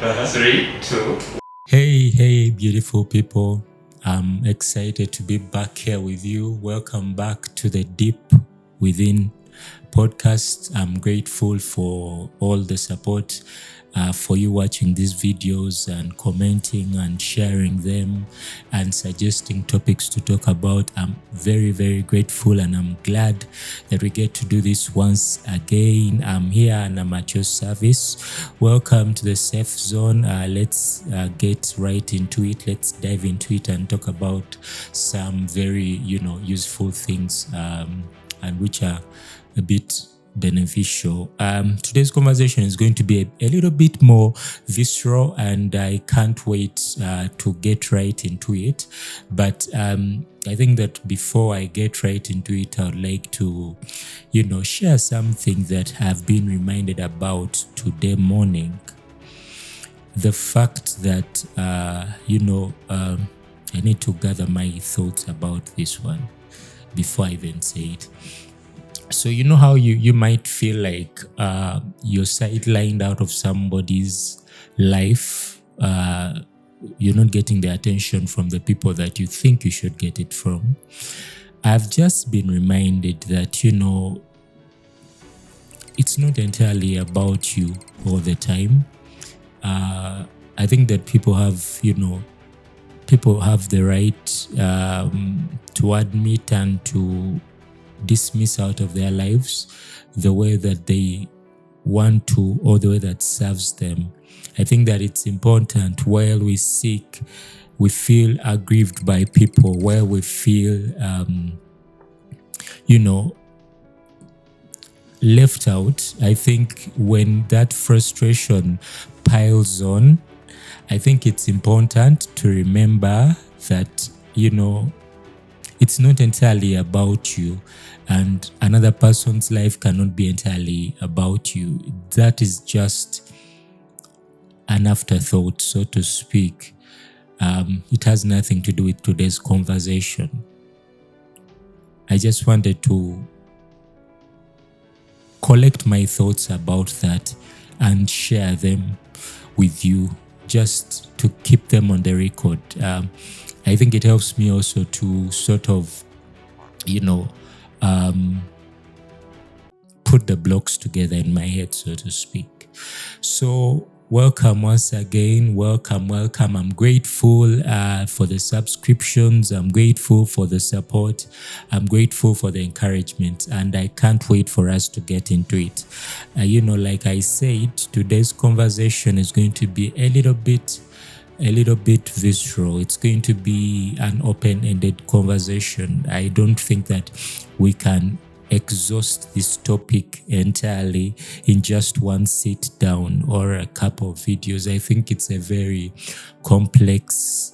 Three, two. Hey, beautiful people. I'm excited to be back here with you. Welcome back to the Deep Within podcast. I'm grateful for all the support, for you watching these videos and commenting and sharing them and suggesting topics to talk about. I'm very, very grateful, and I'm glad that we get to do this once again. I'm here and I'm at your service. Welcome to the safe zone. Let's get right into it. Let's dive into it and talk about some very, useful things and which are a bit beneficial. Today's conversation is going to be a little bit more visceral, and I can't wait to get right into it. But I think that before I get right into it, I would like to, share something that I've been reminded about today morning. The fact that, I need to gather my thoughts about this one before I even say it. So you know how you might feel like you're sidelined out of somebody's life. You're not getting the attention from the people that you think you should get it from. I've just been reminded that, it's not entirely about you all the time. I think that people have the right to admit and to dismiss out of their lives the way that they want to, or the way that serves them. I think that it's important while we feel aggrieved by people, where we feel left out. I think when that frustration piles on, I think it's important to remember that it's not entirely about you, and another person's life cannot be entirely about you. That is just an afterthought, so to speak. It has nothing to do with today's conversation. I just wanted to collect my thoughts about that and share them with you, just to keep them on the record. I think it helps me also to sort of, put the blocks together in my head, so to speak. So welcome once again. Welcome. I'm grateful for the subscriptions. I'm grateful for the support. I'm grateful for the encouragement, and I can't wait for us to get into it. Like I said, today's conversation is going to be a little bit visceral. It's going to be an open-ended conversation. I don't think that we can exhaust this topic entirely in just one sit down or a couple of videos. I think it's a very complex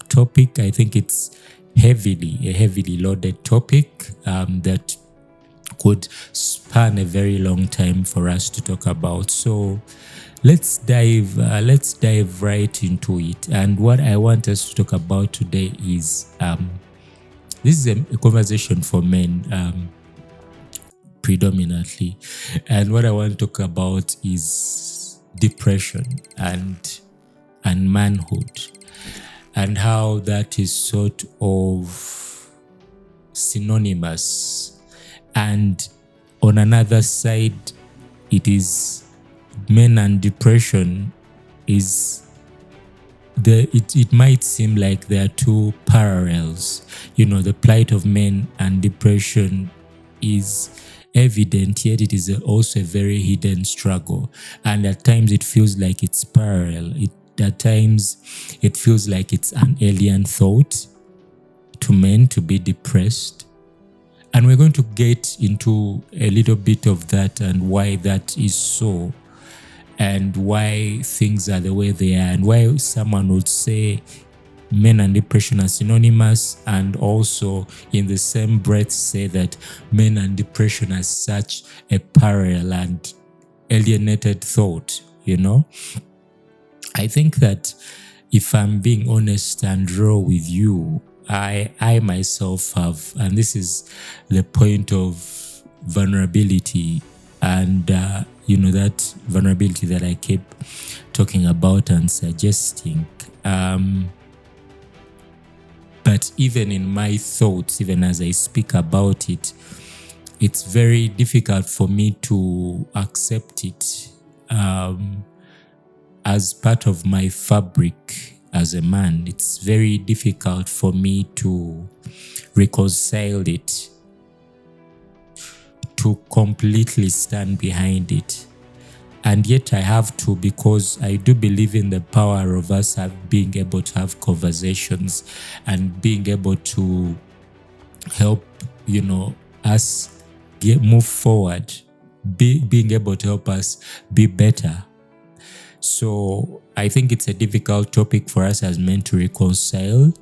topic. I think it's a heavily loaded topic that could span a very long time for us to talk about. So let's dive right into it. And what I want us to talk about today is this is a conversation for men predominantly, and what I want to talk about is depression and manhood, and how that is sort of synonymous, and on another side, it might seem like there are two parallels. The plight of men and depression is evident, yet it is also a very hidden struggle. And at times it feels like it's parallel. At times it feels like it's an alien thought to men to be depressed. And we're going to get into a little bit of that and why that is so, and why things are the way they are, and why someone would say men and depression are synonymous, and also in the same breath say that men and depression are such a parallel and alienated thought. I think that if I'm being honest and raw with you, I myself have, and this is the point of vulnerability and that vulnerability that I keep talking about and suggesting. But even in my thoughts, even as I speak about it, it's very difficult for me to accept it as part of my fabric as a man. It's very difficult for me to reconcile it, to completely stand behind it. And yet I have to, because I do believe in the power of us being able to have conversations and being able to help, us move forward, being able to help us be better. So I think it's a difficult topic for us as men to reconcile.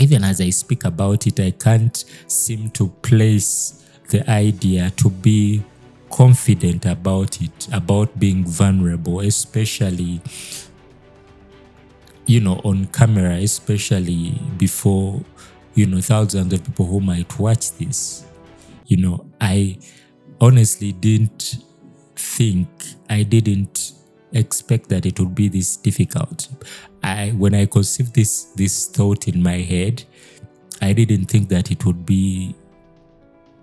Even as I speak about it, I can't seem to place the idea to be confident about it, about being vulnerable, especially, on camera, especially before, thousands of people who might watch this. I honestly didn't expect that it would be this difficult. When I conceived this thought in my head, I didn't think that it would be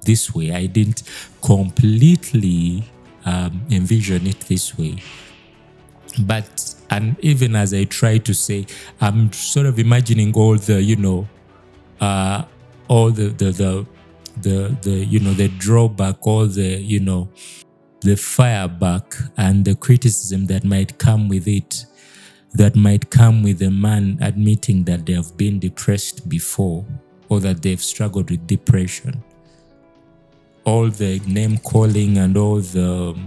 this way. I didn't completely envision it this way. And even as I try to say, I'm sort of imagining all the, all the drawback, all the, the fireback and the criticism that might come with it, that might come with a man admitting that they have been depressed before or that they've struggled with depression. All the name calling and all the,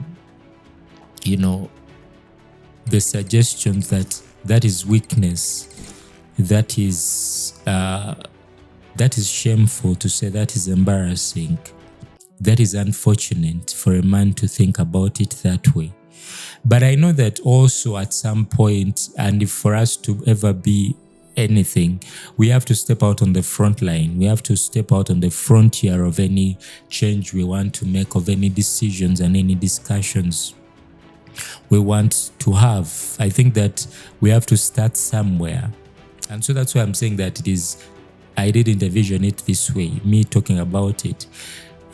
the suggestions that is weakness, that is shameful to say, that is embarrassing, that is unfortunate for a man to think about it that way. But I know that also at some point, and if for us to ever be anything, we have to step out on the front line. We have to step out on the frontier of any change we want to make, of any decisions and any discussions we want to have. I think that we have to start somewhere. And so that's why I'm saying that I didn't envision it this way, me talking about it,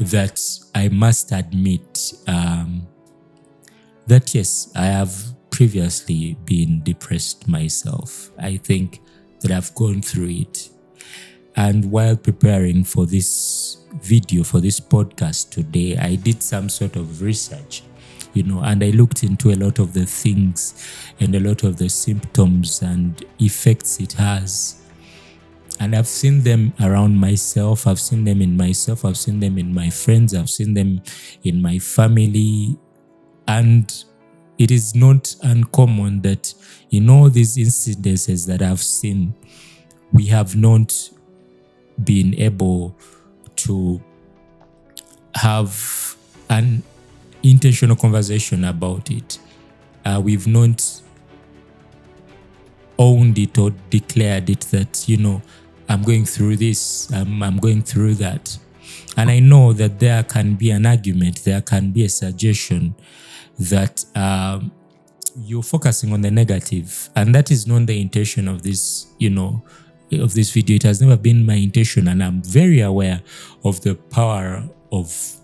that I must admit that yes, I have previously been depressed myself. I think that I've gone through it. And while preparing for this video, for this podcast today, I did some sort of research, and I looked into a lot of the things and a lot of the symptoms and effects it has. And I've seen them around myself. I've seen them in myself. I've seen them in my friends. I've seen them in my family. And it is not uncommon that in all these incidences that I've seen, we have not been able to have an intentional conversation about it. We've not owned it or declared it that, I'm going through this, I'm going through that. And I know that there can be an argument, there can be a suggestion that you're focusing on the negative. And that is not the intention of this, of this video. It has never been my intention. And I'm very aware of the power of,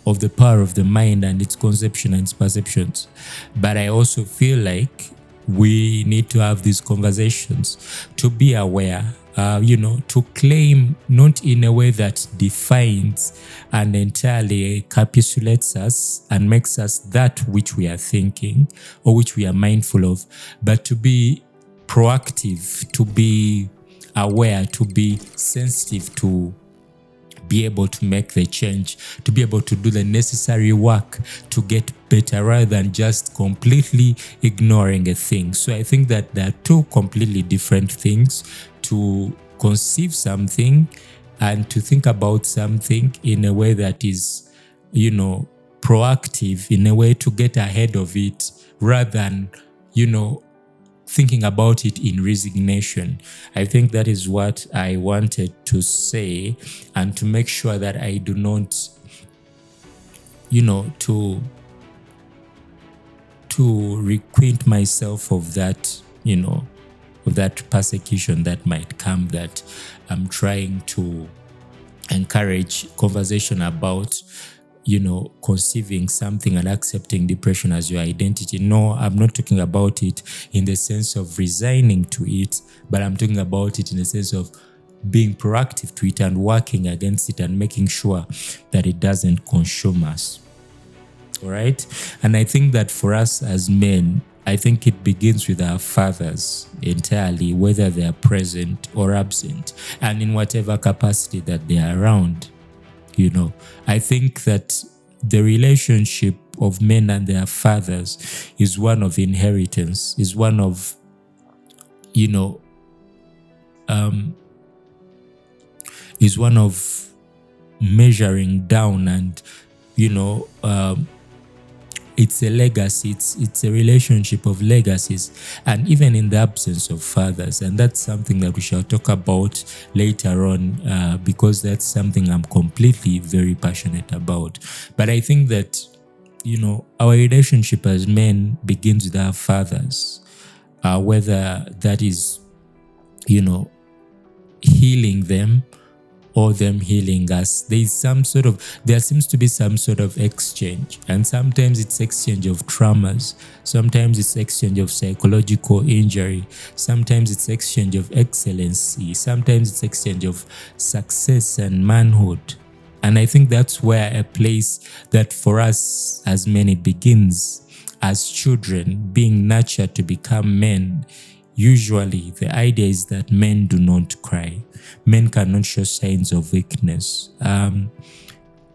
of the power of the mind and its conception and its perceptions. But I also feel like we need to have these conversations to be aware, to claim not in a way that defines and entirely encapsulates us and makes us that which we are thinking or which we are mindful of, but to be proactive, to be aware, to be sensitive, to be able to make the change, to be able to do the necessary work to get better rather than just completely ignoring a thing. So I think that there are two completely different things: to conceive something and to think about something in a way that is, proactive, in a way to get ahead of it rather than, thinking about it in resignation. I think that is what I wanted to say, and to make sure that I do not, to requint myself of that, of that persecution that might come, that I'm trying to encourage conversation about, conceiving something and accepting depression as your identity. No, I'm not talking about it in the sense of resigning to it, but I'm talking about it in the sense of being proactive to it and working against it and making sure that it doesn't consume us. All right. And I think that for us as men, I think it begins with our fathers entirely, whether they are present or absent, and in whatever capacity that they are around. I think that the relationship of men and their fathers is one of inheritance, is one of, is one of measuring down, and, it's a legacy. It's a relationship of legacies, and even in the absence of fathers. And that's something that we shall talk about later on, because that's something I'm completely very passionate about. But I think that, our relationship as men begins with our fathers, whether that is, healing them or them healing us. There seems to be some sort of exchange, and sometimes it's exchange of traumas, sometimes it's exchange of psychological injury, sometimes it's exchange of excellency, sometimes it's exchange of success and manhood. And I think that's where a place that for us as men, it begins as children being nurtured to become men. Usually the idea is that men do not cry. Men cannot show signs of weakness.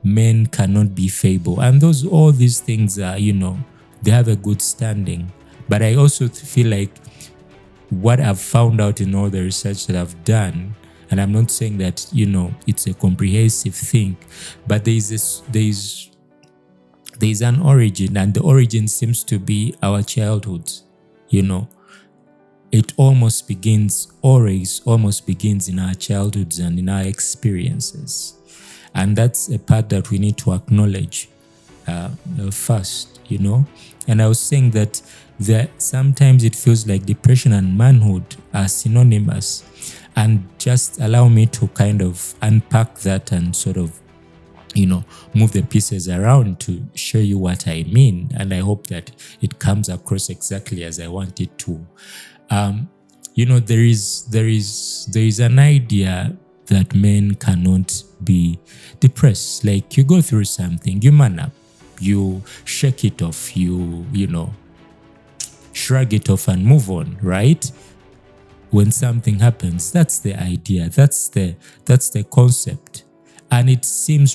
Men cannot be feeble. And all these things are, they have a good standing. But I also feel like what I've found out in all the research that I've done, and I'm not saying that, it's a comprehensive thing, but there's an origin, and the origin seems to be our childhood. It almost begins in our childhoods and in our experiences. And that's a part that we need to acknowledge first, And I was saying that sometimes it feels like depression and manhood are synonymous. And just allow me to kind of unpack that and sort of, move the pieces around to show you what I mean. And I hope that it comes across exactly as I want it to. There is an idea that men cannot be depressed. Like, you go through something, you man up, you shake it off, you shrug it off and move on, right? When something happens, that's the idea, that's the concept. And it seems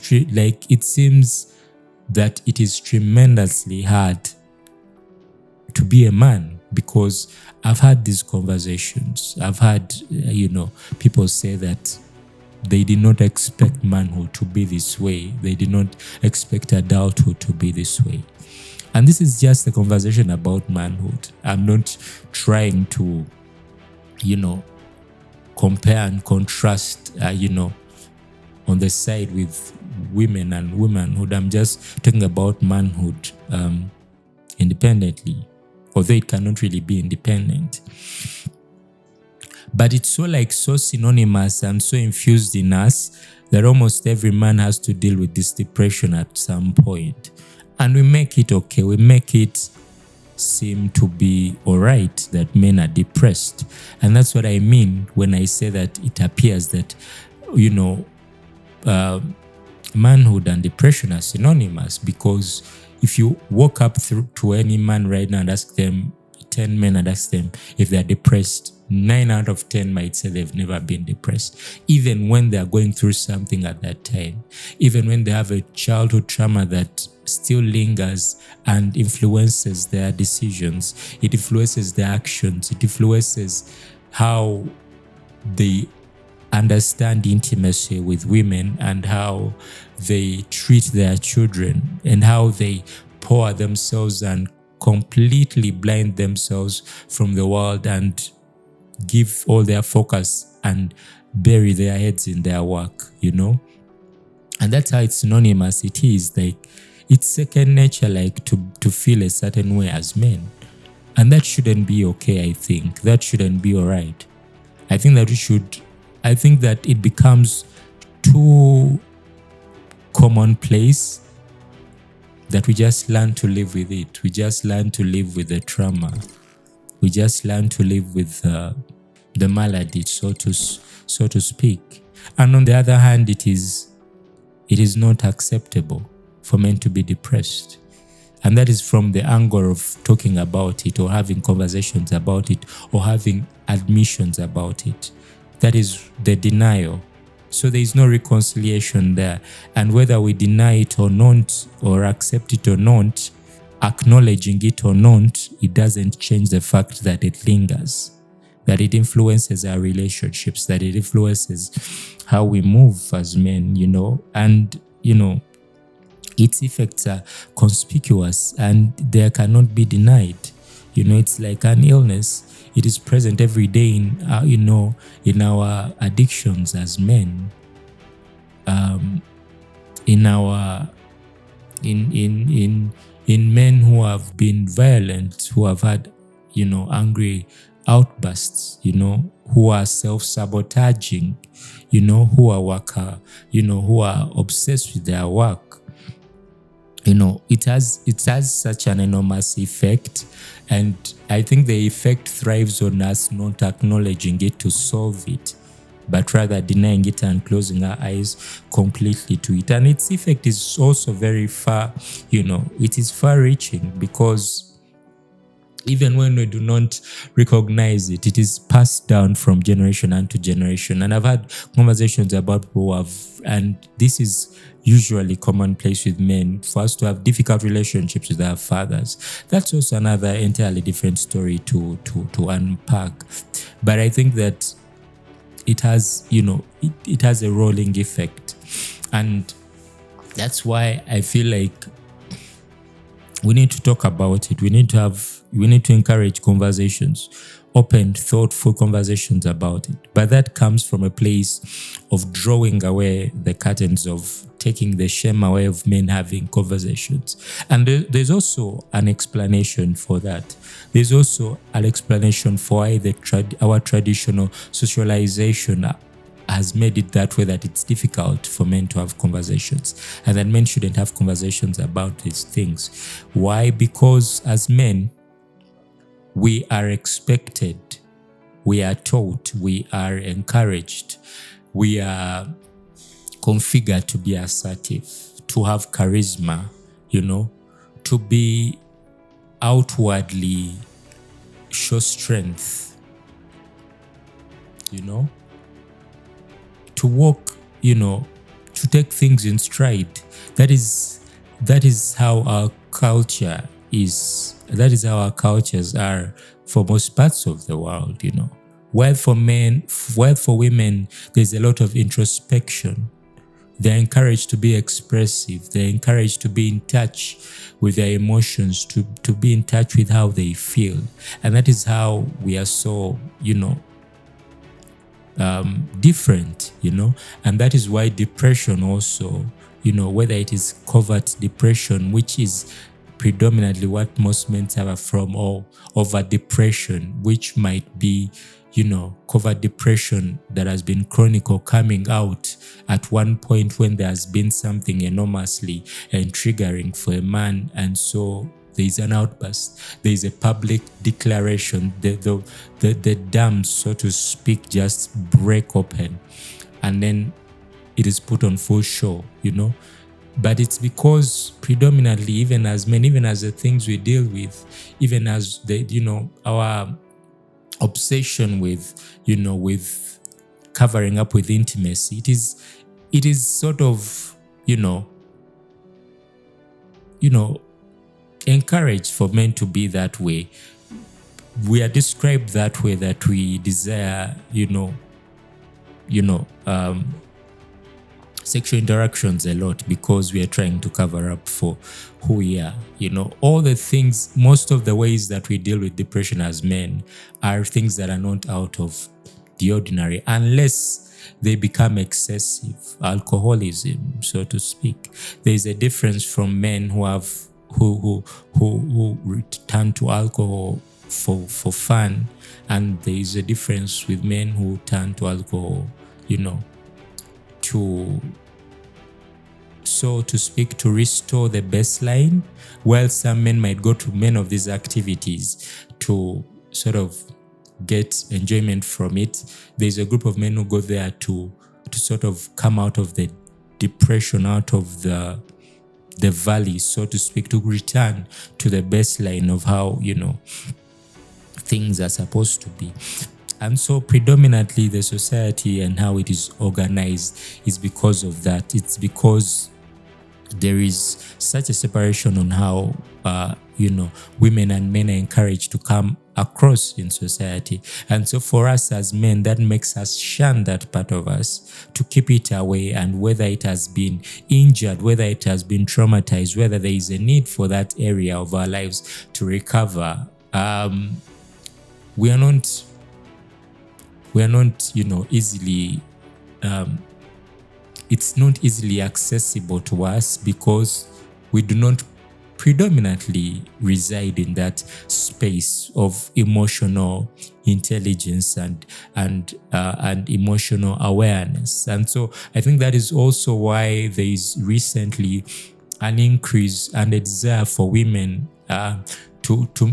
that it is tremendously hard to be a man, because I've had these conversations. I've had, people say that they did not expect manhood to be this way. They did not expect adulthood to be this way. And this is just a conversation about manhood. I'm not trying to, compare and contrast, on the side with women and womanhood. I'm just talking about manhood independently, although it cannot really be independent. But it's so synonymous and so infused in us that almost every man has to deal with this depression at some point. And we make it okay. We make it seem to be all right that men are depressed. And that's what I mean when I say that it appears that, manhood and depression are synonymous. Because if you walk up to any man right now and ask them, 10 men, and ask them if they're depressed, 9 out of 10 might say they've never been depressed, even when they're going through something at that time, even when they have a childhood trauma that still lingers and influences their decisions. It influences their actions. It influences how they understand intimacy with women and how they treat their children and how they pour themselves and completely blind themselves from the world and give all their focus and bury their heads in their work, And that's how it's synonymous. It is like, it's second nature, like to feel a certain way as men. And that shouldn't be okay, I think. That shouldn't be all right. I think that it becomes too commonplace that we just learn to live with it. We just learn to live with the trauma. We just learn to live with the malady, so to speak. And on the other hand, it is not acceptable for men to be depressed. And that is from the angle of talking about it, or having conversations about it, or having admissions about it. That is the denial. So there is no reconciliation there. And whether we deny it or not, or accept it or not, acknowledging it or not, it doesn't change the fact that it lingers, that it influences our relationships, that it influences how we move as men, and, its effects are conspicuous and they cannot be denied. It's like an illness. It is present every day in our addictions as men, in men who have been violent, who have had, angry outbursts, who are self-sabotaging, who are worker, who are obsessed with their work. It has such an enormous effect, and I think the effect thrives on us not acknowledging it to solve it, but rather denying it and closing our eyes completely to it. And its effect is also very far, it is far-reaching, because even when we do not recognize it, it is passed down from generation unto generation. And I've had conversations about people who have, and this is usually commonplace with men, for us to have difficult relationships with our fathers. That's also another entirely different story to unpack. But I think that it has, it has a rolling effect. And that's why I feel like we need to talk about it. We need to encourage conversations, open, thoughtful conversations about it. But that comes from a place of drawing away the curtains, of taking the shame away of men having conversations. And there's also an explanation for that. There's also an explanation for why our traditional socialization has made it that way, that it's difficult for men to have conversations, and that men shouldn't have conversations about these things. Why? Because as men, we are expected, we are taught, we are encouraged, we are configured to be assertive, to have charisma, to be outwardly show strength, to walk, to take things in stride. That is how our culture is. That is how our cultures are for most parts of the world, While for women, there's a lot of introspection. They're encouraged to be expressive. They're encouraged to be in touch with their emotions, to be in touch with how they feel. And that is how we are so, different, and that is why depression also, whether it is covert depression, which is predominantly what most men suffer from, or over depression, which might be, covert depression that has been chronic or coming out at one point when there has been something enormously and triggering for a man, and so there is an outburst, there is a public declaration, the dams, so to speak, just break open, and then it is put on full show, But it's because predominantly, even as men, even as the things we deal with, even as our obsession with, with covering up with intimacy, it is sort of, encouraged for men to be that way. We are described that way, that we desire, sexual interactions a lot because we are trying to cover up for who we are. All the things, most of the ways that we deal with depression as men are things that are not out of the ordinary, unless they become excessive, alcoholism, so to speak. There's a difference from men who turn to alcohol for fun, and there's a difference with men who turn to alcohol, to, so to speak, to restore the baseline, while some men might go to many of these activities to sort of get enjoyment from it. There's a group of men who go there to sort of come out of the depression, out of the valley, so to speak, to return to the baseline of how things are supposed to be. And so predominantly the society and how it is organized is because of that. It's because there is such a separation on how women and men are encouraged to come across in society. And so for us as men, that makes us shun that part of us, to keep it away. And whether it has been injured, whether it has been traumatized, whether there is a need for that area of our lives to recover, we are not easily, it's not easily accessible to us because we do not predominantly reside in that space of emotional intelligence and emotional awareness. And so I think that is also why there is recently an increase and a desire for women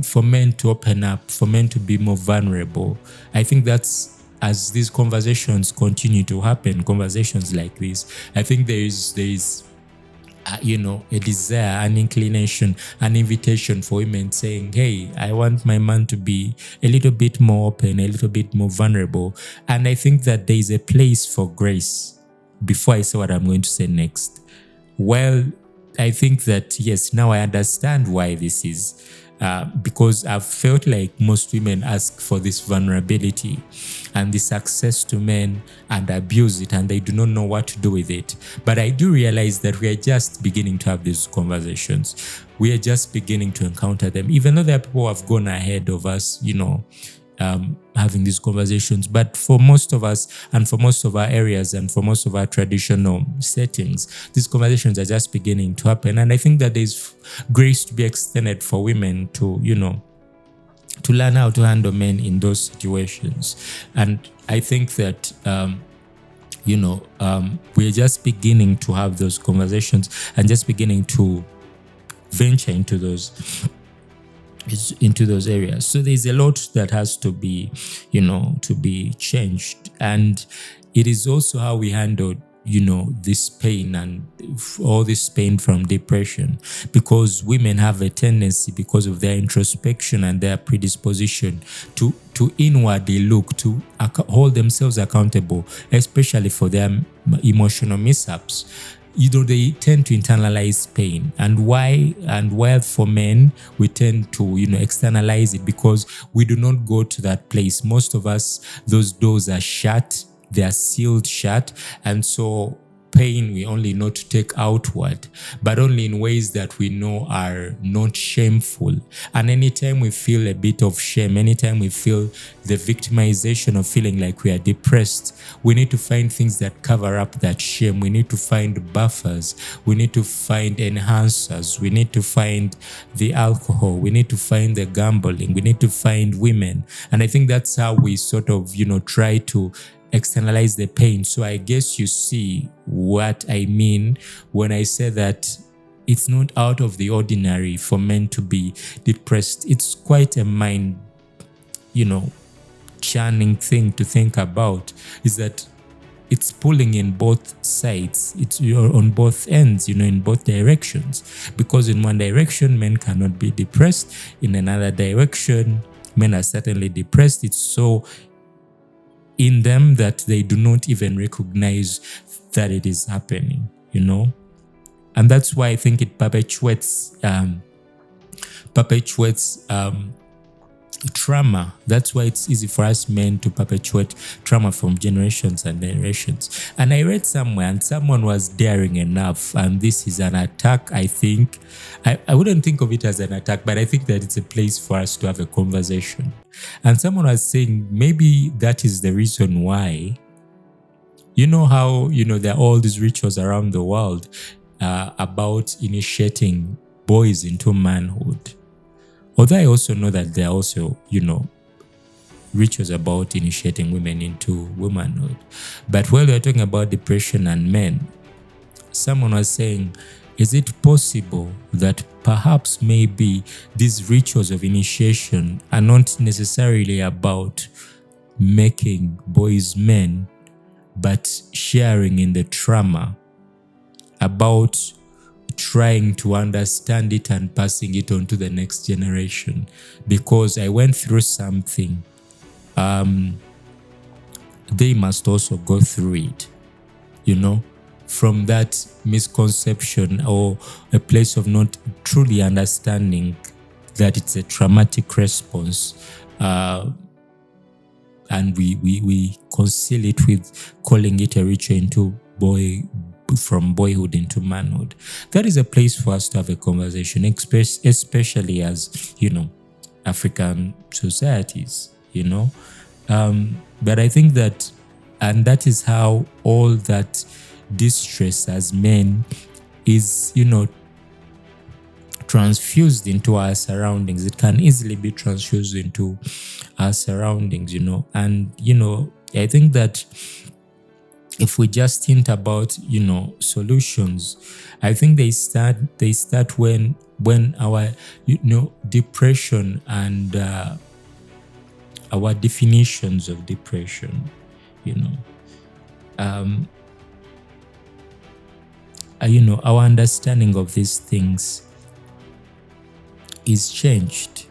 for men to open up, for men to be more vulnerable. I think that's, as these conversations continue to happen, conversations like this, I think there is a desire, an inclination, an invitation for women saying, hey, I want my man to be a little bit more open, a little bit more vulnerable. And I think that there is a place for grace. Before I say what I'm going to say next, well, I think that, yes, now I understand why this is. Because I've felt like most women ask for this vulnerability and this access to men and abuse it, and they do not know what to do with it. But I do realize that we are just beginning to have these conversations. We are just beginning to encounter them, even though there are people who have gone ahead of us, having these conversations. But for most of us, and for most of our areas, and for most of our traditional settings, these conversations are just beginning to happen. And I think that there's grace to be extended for women to, to learn how to handle men in those situations. And I think that, we're just beginning to have those conversations and just beginning to venture into those areas. So there's a lot that has to be, to be changed. And it is also how we handle, this pain and all this pain from depression, because women have a tendency, because of their introspection and their predisposition to inwardly look, to hold themselves accountable, especially for their emotional mishaps. They tend to internalize pain. And why? And while for men, we tend to, externalize it because we do not go to that place. Most of us, those doors are shut. They are sealed shut. And so pain we only know to take outward, but only in ways that we know are not shameful. And anytime we feel a bit of shame, anytime we feel the victimization of feeling like we are depressed, we need to find things that cover up that shame. We need to find buffers. We need to find enhancers. We need to find the alcohol. We need to find the gambling. We need to find women. And I think that's how we sort of, try to externalize the pain. So I guess you see what I mean when I say that it's not out of the ordinary for men to be depressed. It's quite a mind, churning thing to think about, is that it's pulling in both sides. You're on both ends, in both directions. Because in one direction, men cannot be depressed. In another direction, men are certainly depressed. It's so in them that they do not even recognize that it is happening, And that's why I think it perpetuates trauma. That's why it's easy for us men to perpetuate trauma from generations and generations. And I read somewhere, and someone was daring enough, and this is an attack. I think I wouldn't think of it as an attack, but I think that it's a place for us to have a conversation. And someone was saying maybe that is the reason why, you know how, there are all these rituals around the world about initiating boys into manhood. Although I also know that there are also, rituals about initiating women into womanhood. But while we're talking about depression and men, someone was saying, is it possible that perhaps maybe these rituals of initiation are not necessarily about making boys men, but sharing in the trauma, about trying to understand it and passing it on to the next generation? Because I went through something, they must also go through it, from that misconception or a place of not truly understanding that it's a traumatic response, and we conceal it with calling it a ritual from boyhood into manhood. That is a place for us to have a conversation, especially as, African societies, But I think that, and that is how all that distress as men is, transfused into our surroundings. It can easily be transfused into our surroundings, And, I think that if we just think about, solutions, I think they start when our, depression and our definitions of depression, our understanding of these things is changed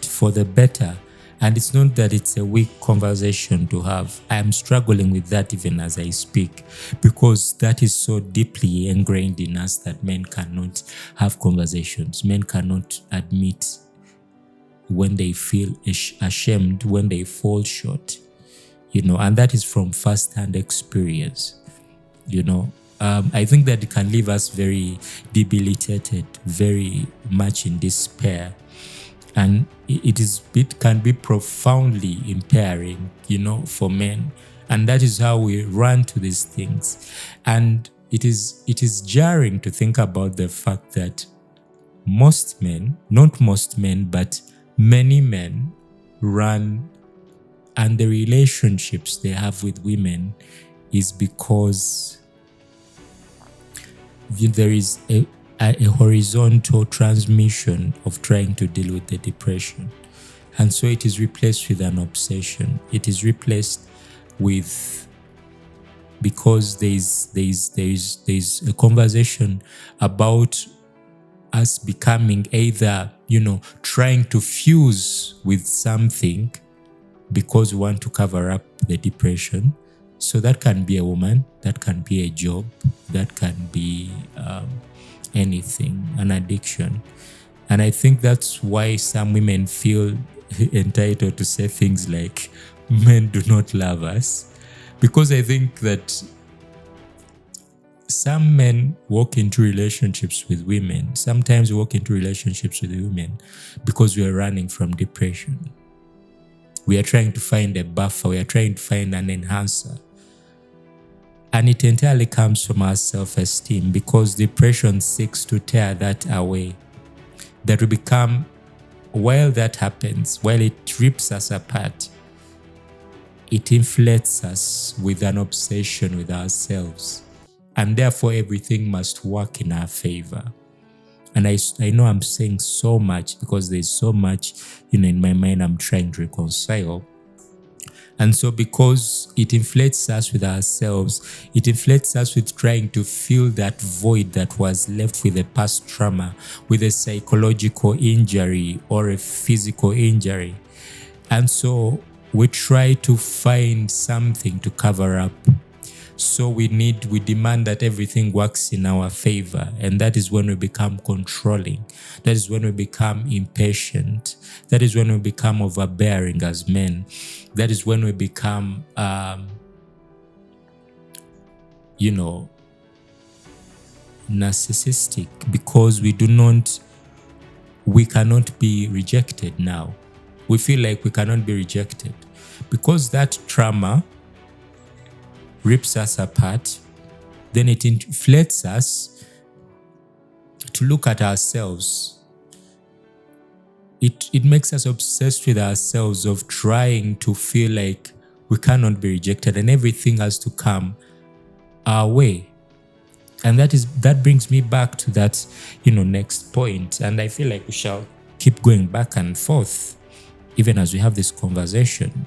for the better. And it's not that it's a weak conversation to have. I am struggling with that even as I speak, because that is so deeply ingrained in us that men cannot have conversations. Men cannot admit when they feel ashamed, when they fall short, and that is from first-hand experience, I think that it can leave us very debilitated, very much in despair. And it can be profoundly impairing, for men. And that is how we run to these things. And it is jarring to think about the fact that most men, not most men, but many men run, and the relationships they have with women is because there is a horizontal transmission of trying to deal with the depression. And so it is replaced with an obsession. It is replaced with, because there's a conversation about us becoming either, trying to fuse with something because we want to cover up the depression. So that can be a woman, that can be a job, that can be anything, an addiction. And I think that's why some women feel entitled to say things like, men do not love us. Because I think that some men walk into relationships with women, sometimes walk into relationships with women because we are running from depression. We are trying to find a buffer, we are trying to find an enhancer. And it entirely comes from our self-esteem, because depression seeks to tear that away. That we become, while that happens, while it rips us apart, it inflates us with an obsession with ourselves. And therefore everything must work in our favor. And I know I'm saying so much because there's so much, in my mind I'm trying to reconcile. And so because it inflates us with ourselves, it inflates us with trying to fill that void that was left with a past trauma, with a psychological injury or a physical injury. And so we try to find something to cover up So we demand that everything works in our favor. And that is when we become controlling. That is when we become impatient. That is when we become overbearing as men. That is when we become, narcissistic, because we cannot be rejected now. We feel like we cannot be rejected because that trauma rips us apart. Then it inflates us to look at ourselves. It makes us obsessed with ourselves, of trying to feel like we cannot be rejected and everything has to come our way. And that brings me back to that, next point. And I feel like we shall keep going back and forth, even as we have this conversation,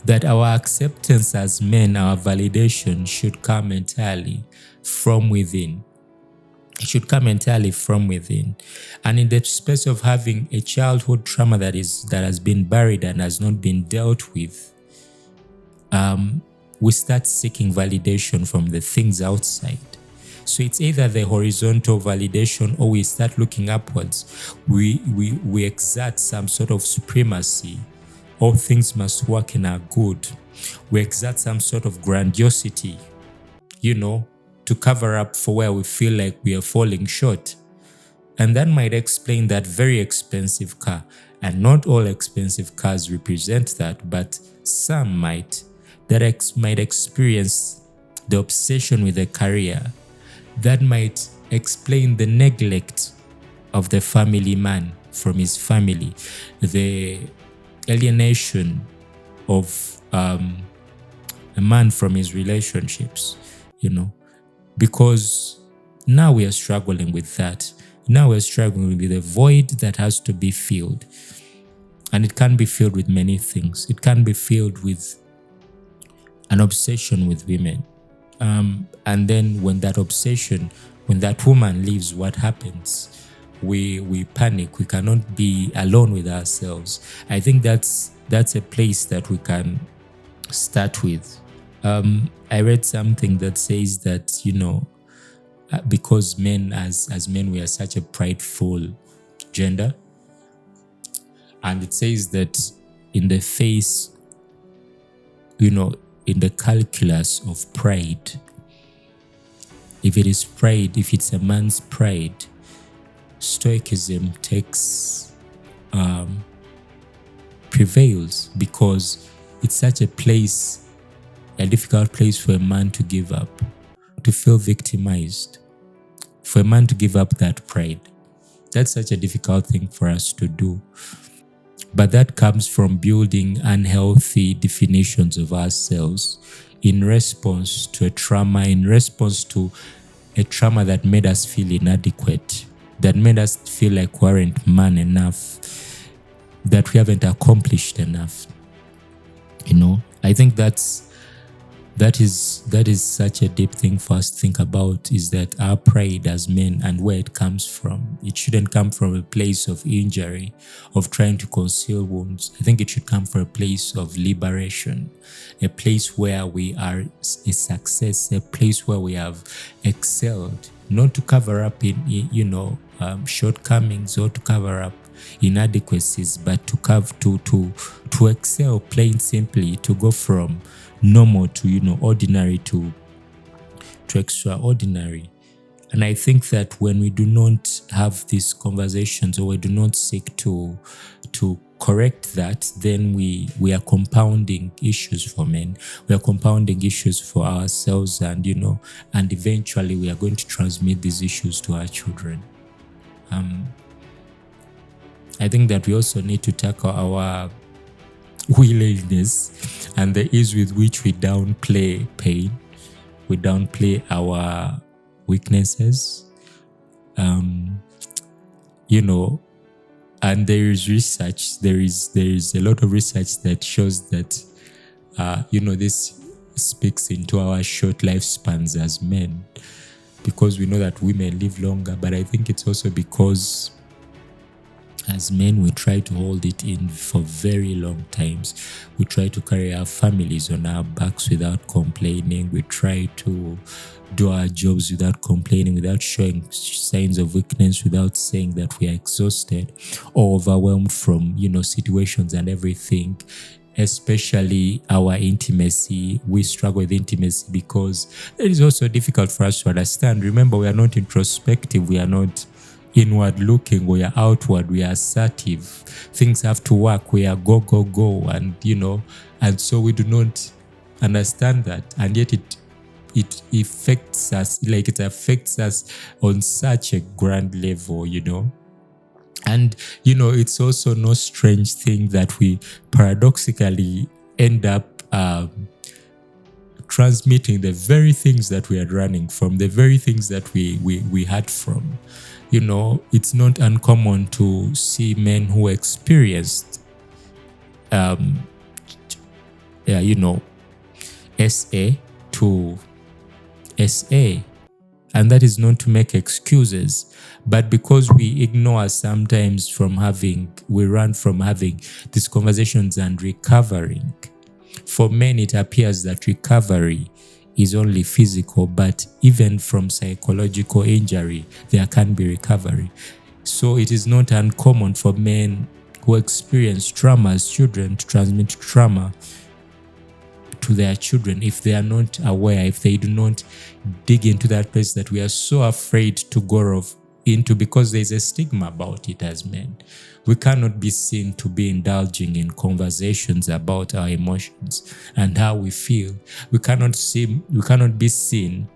that our acceptance as men, our validation should come entirely from within. It should come entirely from within. And in the space of having a childhood trauma that has been buried and has not been dealt with, we start seeking validation from the things outside. So it's either the horizontal validation or we start looking upwards. We exert some sort of supremacy. All things must work in our good. We exert some sort of grandiosity, to cover up for where we feel like we are falling short. And that might explain that very expensive car. And not all expensive cars represent that, but some might. That might experience the obsession with a career. That might explain the neglect of the family man from his family, the alienation of a man from his relationships, because now we are struggling with that. Now we're struggling with a void that has to be filled. And it can be filled with many things. It can be filled with an obsession with women. And then when that woman leaves, what happens? We panic. We cannot be alone with ourselves. I think that's a place that we can start with. I read something that says that, because men, as men, we are such a prideful gender. And it says that in the face, in the calculus of pride, if it's a man's pride, stoicism prevails, because it's such a difficult place for a man to give up, to feel victimized, for a man to give up that pride. That's such a difficult thing for us to do. But that comes from building unhealthy definitions of ourselves in response to a trauma, that made us feel inadequate, that made us feel like we weren't man enough, that we haven't accomplished enough. I think that is such a deep thing for us to think about, is that our pride as men and where it comes from. It shouldn't come from a place of injury, of trying to conceal wounds. I think it should come from a place of liberation, a place where we are a success, a place where we have excelled, not to cover up in shortcomings or to cover up inadequacies, but to excel, plain simply, to go from normal to ordinary to extraordinary. And I think that when we do not have these conversations, or we do not seek to correct that, then we are compounding issues for men. We are compounding issues for ourselves, and eventually we are going to transmit these issues to our children. I think that we also need to tackle our willingness and the ease with which we downplay pain, we downplay our weaknesses, and there is research. There is a lot of research that shows that this speaks into our short lifespans as men, because we know that women live longer, but I think it's also because as men, we try to hold it in for very long times. We try to carry our families on our backs without complaining. We try to do our jobs without complaining, without showing signs of weakness, without saying that we are exhausted or overwhelmed from, situations and everything. Especially our intimacy. We struggle with intimacy because it is also difficult for us to understand. Remember, we are not introspective. We are not inward looking. We are outward. We are assertive. Things have to work. We are go, go, go. And, and so we do not understand that. And yet it affects us, like it affects us on such a grand level, And, it's also no strange thing that we paradoxically end up transmitting the very things that we are running from, the very things that we had from. It's not uncommon to see men who experienced, SA to SA. And that is not to make excuses, but because we ignore sometimes we run from having these conversations and recovering. For men, it appears that recovery is only physical, but even from psychological injury, there can be recovery. So it is not uncommon for men who experience trauma as children to transmit trauma to their children if they are not aware, if they do not dig into that place that we are so afraid to go into, because there's a stigma about it as men. We cannot be seen to be indulging in conversations about our emotions and how we feel. We cannot be seen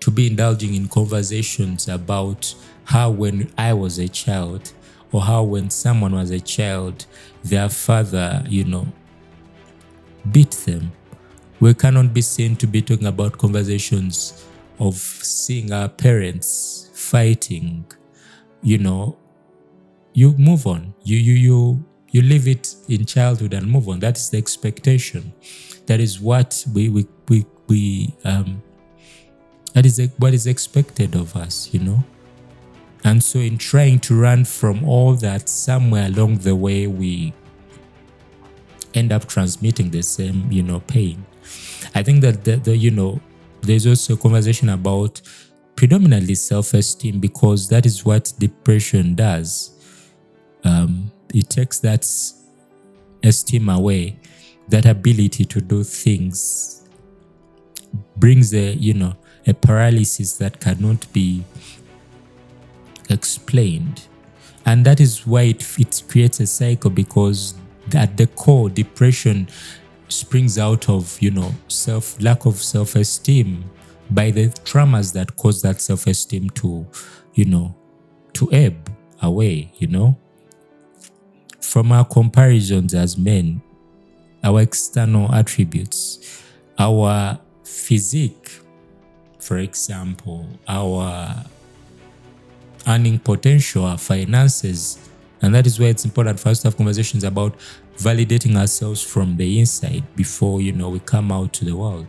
to be indulging in conversations about how when I was a child, or how when someone was a child, their father, beat them. We cannot be seen to be talking about conversations of seeing our parents fighting. You move on. You leave it in childhood and move on. That is the expectation. That is what what is expected of us, And so in trying to run from all that, somewhere along the way we end up transmitting the same, pain. I think that there's also a conversation about predominantly self-esteem, because that is what depression does. It takes that esteem away, that ability to do things, brings a paralysis that cannot be explained. And that is why it creates a cycle, because at the core, depression springs out of, lack of self-esteem, by the traumas that cause that self-esteem to ebb away, From our comparisons as men, our external attributes, our physique, for example, our earning potential, our finances. And that is where it's important for us to have conversations about validating ourselves from the inside before, we come out to the world.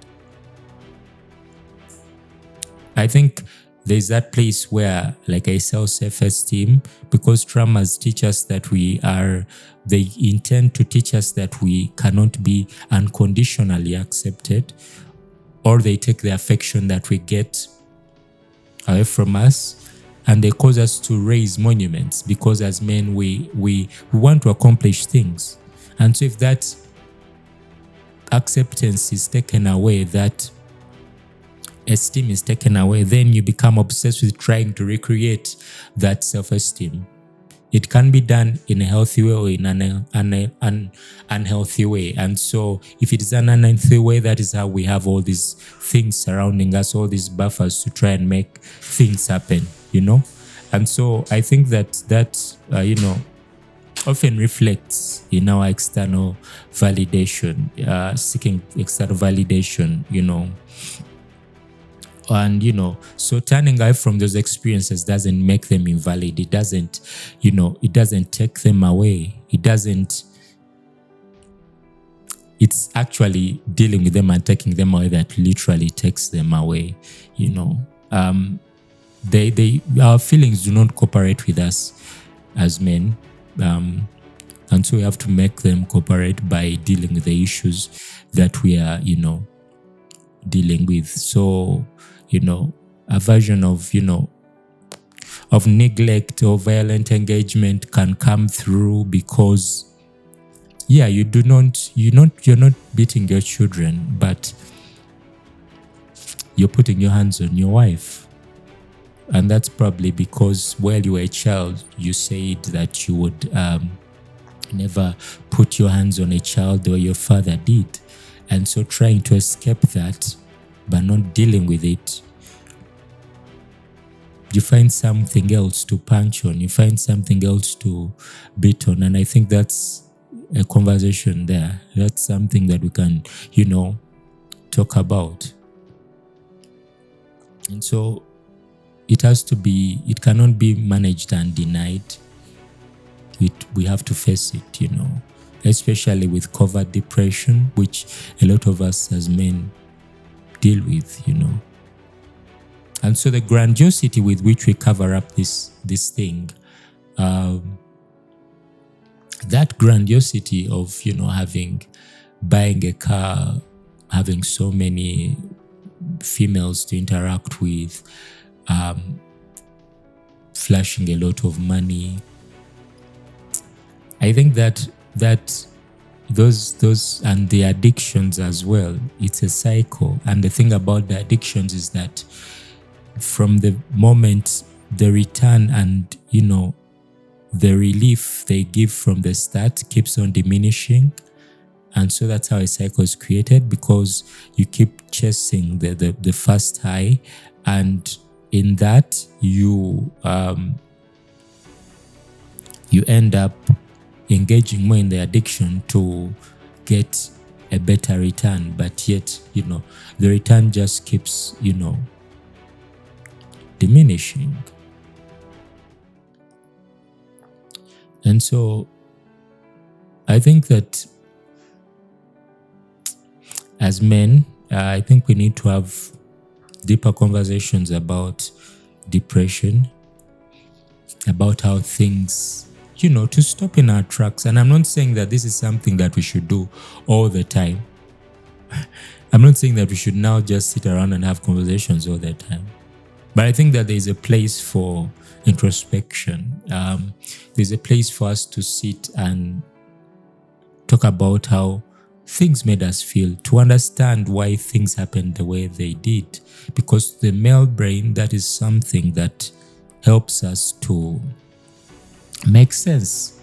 I think there's that place where, like I say, self-esteem, because traumas teach us that they intend to teach us that we cannot be unconditionally accepted, or they take the affection that we get away from us, and they cause us to raise monuments, because as men, we want to accomplish things. And so if that acceptance is taken away, that esteem is taken away, then you become obsessed with trying to recreate that self-esteem. It can be done in a healthy way or in an unhealthy way. And so if it is an unhealthy way, that is how we have all these things surrounding us, all these buffers to try and make things happen, And so I think that often reflects in our external validation, seeking external validation, And, so turning away from those experiences doesn't make them invalid. It doesn't, it doesn't take them away. It's actually dealing with them and taking them away that literally takes them away, Our feelings do not cooperate with us. as men. And so we have to make them cooperate by dealing with the issues that we are, dealing with. So, a version of, of neglect or violent engagement can come through because, you're not beating your children, but you're putting your hands on your wife. And that's probably because while you were a child, you said that you would never put your hands on a child the way your father did. And so trying to escape that, but not dealing with it, you find something else to punch on, you find something else to beat on. And I think that's a conversation there. That's something that we can, talk about. And so it cannot be managed and denied. We have to face it, especially with covert depression, which a lot of us as men deal with, And so the grandiosity with which we cover up this thing, that grandiosity of, buying a car, having so many females to interact with, flashing a lot of money. I think that those and the addictions as well, it's a cycle. And the thing about the addictions is that from the moment the return and, the relief they give from the start keeps on diminishing. And so that's how a cycle is created, because you keep chasing the first high, and in that you end up engaging more in the addiction to get a better return, but yet the return just keeps diminishing. And so I think that as men, I think we need to have deeper conversations about depression, about how things, to stop in our tracks. And I'm not saying that this is something that we should do all the time. I'm not saying that we should now just sit around and have conversations all the time. But I think that there's a place for introspection. There's a place for us to sit and talk about how things made us feel, to understand why things happened the way they did. Because the male brain, that is something that helps us to make sense,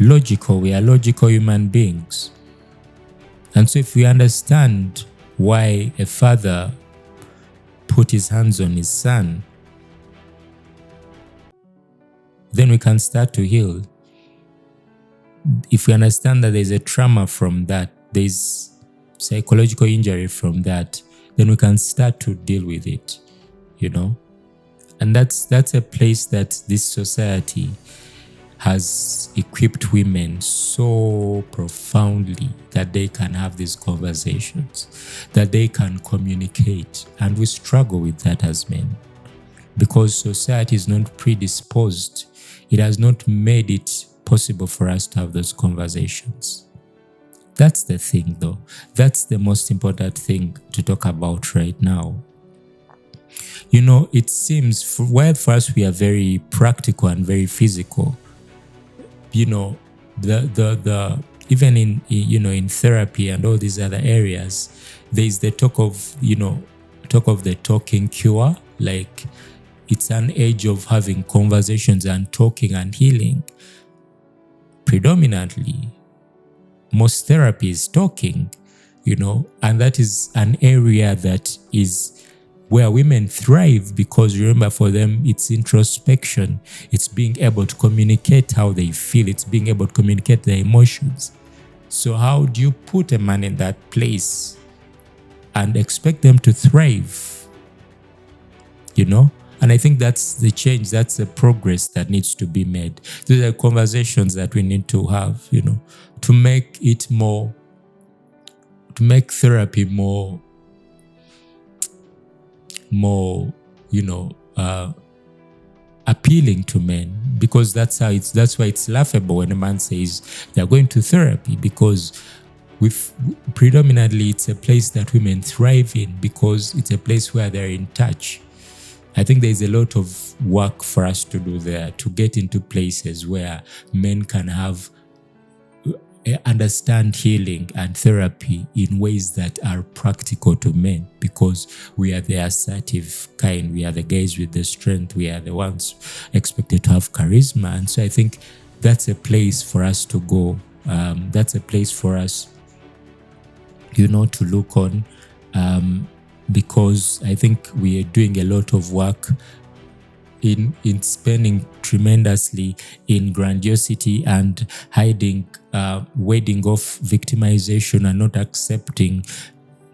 logical. We are logical human beings. And so if we understand why a father put his hands on his son, then we can start to heal. If we understand that there's a trauma from that, there's psychological injury from that, then we can start to deal with it, And that's a place that this society has equipped women so profoundly that they can have these conversations, that they can communicate. And we struggle with that as men because society is not predisposed. It has not made it possible for us to have those conversations. That's the thing, though. That's the most important thing to talk about right now. It seems, while for us we are very practical and very physical, the even in therapy and all these other areas, there's the talk of the talking cure. Like, it's an age of having conversations and talking and healing. Predominantly, most therapy is talking, and that is an area that is where women thrive, because remember, for them, it's introspection. It's being able to communicate how they feel. It's being able to communicate their emotions. So how do you put a man in that place and expect them to thrive? And I think that's the change. That's the progress that needs to be made. These are conversations that we need to have, to make it more, to make therapy more, appealing to men, because that's why it's laughable when a man says they're going to therapy, because with predominantly it's a place that women thrive in, because it's a place where they're in touch. I think there's a lot of work for us to do there, to get into places where men can have understand healing and therapy in ways that are practical to men, because we are the assertive kind, we are the guys with the strength, we are the ones expected to have charisma. And so I think that's a place for us to go. That's a place for us, to look on, because I think we are doing a lot of work in spending tremendously in grandiosity and hiding, warding off victimization, and not accepting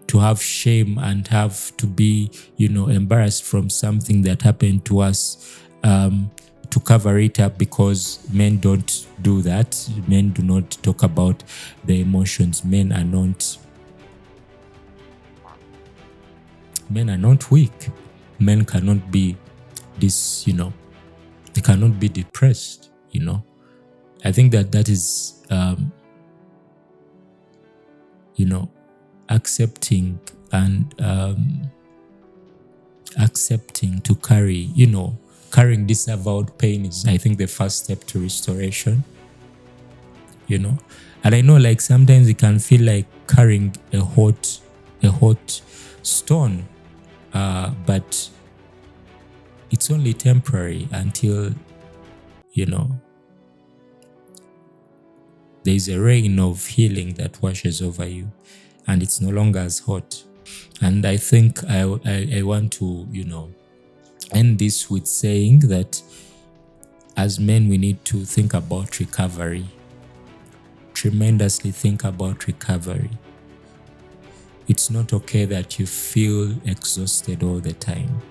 to have shame and have to be, embarrassed from something that happened to us, to cover it up, because men don't do that. Men do not talk about the emotions. Men are not weak. Men cannot be this, they cannot be depressed, I think that is, accepting and accepting to carry, carrying disavowed pain is, I think, the first step to restoration, and I know, like, sometimes it can feel like carrying a hot stone, but it's only temporary until, there's a rain of healing that washes over you and it's no longer as hot. And I think I want to, end this with saying that as men, we need to think about recovery, tremendously think about recovery. It's not okay that you feel exhausted all the time.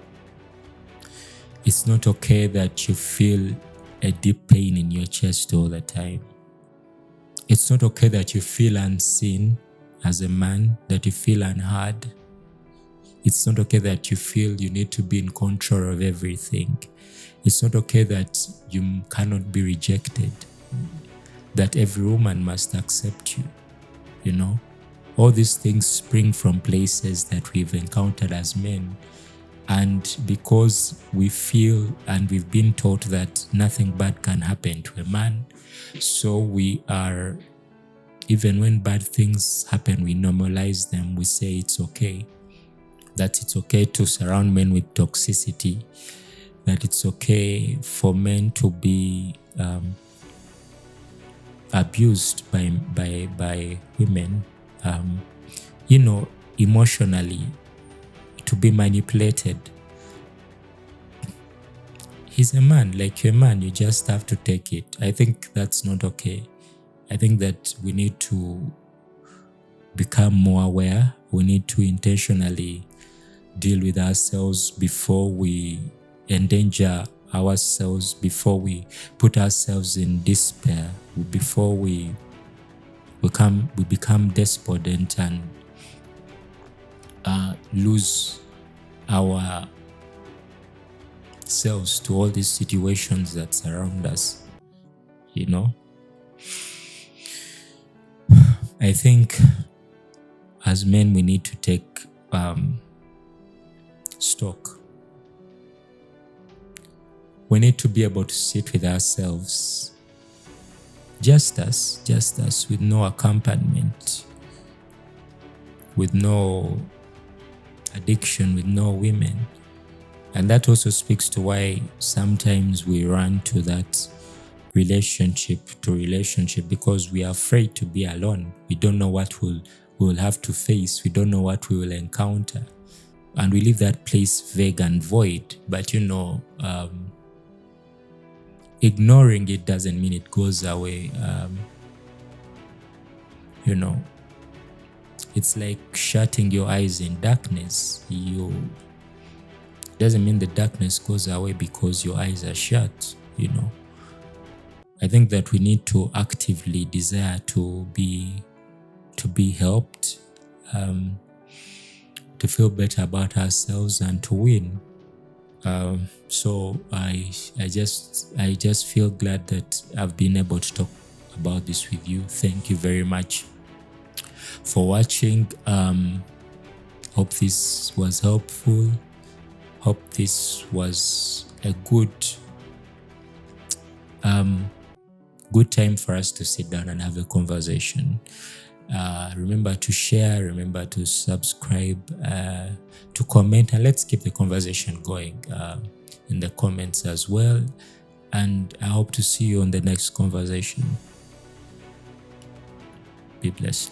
It's not okay that you feel a deep pain in your chest all the time. It's not okay that you feel unseen as a man, that you feel unheard. It's not okay that you feel you need to be in control of everything. It's not okay that you cannot be rejected, that every woman must accept you, All these things spring from places that we've encountered as men. And because we feel and we've been taught that nothing bad can happen to a man, so we are, even when bad things happen, we normalize them. We say it's okay, that it's okay to surround men with toxicity, that it's okay for men to be abused by women, emotionally, to be manipulated. He's a man, like you're a man, you just have to take it. I think that's not okay. I think that we need to become more aware. We need to intentionally deal with ourselves before we endanger ourselves, before we put ourselves in despair, before we become despondent and lose our selves to all these situations that surround us. I think as men, we need to take stock. We need to be able to sit with ourselves, just us, with no accompaniment, with no addiction, with no women. And that also speaks to why sometimes we run to that relationship, because we are afraid to be alone. We don't know what we'll have to face. We don't know what we will encounter. And we leave that place vague and void. But ignoring it doesn't mean it goes away. It's like shutting your eyes in darkness. Doesn't mean the darkness goes away because your eyes are shut. I think that we need to actively desire to be helped, to feel better about ourselves, and to win. So I just feel glad that I've been able to talk about this with you. Thank you very much for watching. Hope this was helpful. Hope this was a good time for us to sit down and have a conversation. Remember to share, remember to subscribe, to comment, and let's keep the conversation going in the comments as well. And I hope to see you on the next conversation. Be blessed.